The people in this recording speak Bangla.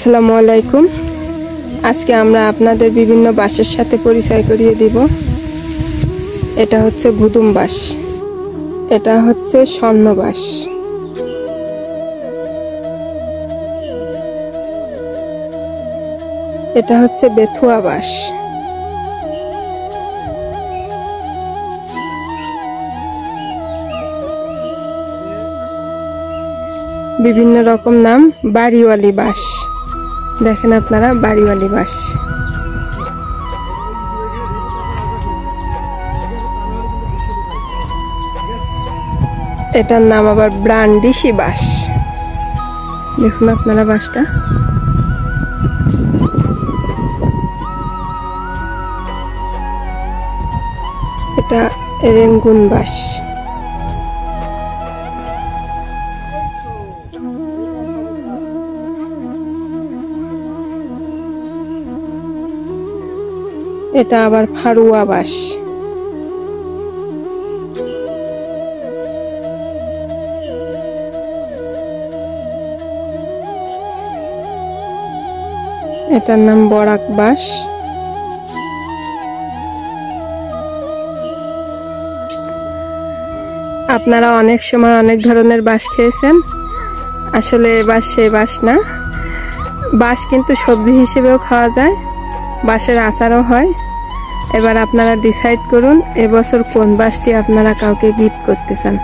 আসসালামু আলাইকুম। আজকে আমরা আপনাদের বিভিন্ন বাঁশের সাথে পরিচয় করিয়ে দিব। এটা হচ্ছে গুদুম বাঁশ, এটা হচ্ছে স্বর্ণ বাঁশ, এটা হচ্ছে বেথুয়া বাঁশ, বিভিন্ন রকম নাম বাড়িওয়ালি বাঁশ। দেখেন আপনারা বাড়িওয়ালি বাঁশ। এটার নাম আবার ব্রান্ডিশি বাঁশ। দেখুন আপনারা বাঁশটা। এটা রেঙ্গুন বাঁশ। এটা আবার ফারুয়া বাঁশ। এটার নাম বরাক বাঁশ। আপনারা অনেক সময় অনেক ধরনের বাঁশ খেয়েছেন, আসলে বাঁশ সেই বাঁশ না। বাঁশ কিন্তু সবজি হিসেবেও খাওয়া যায়, বাঁশের আচারও হয়। এবার আপনারা ডিসাইড করুন এবছর কোন বাঁশটি আপনারা কাউকে গিফট করতে চান।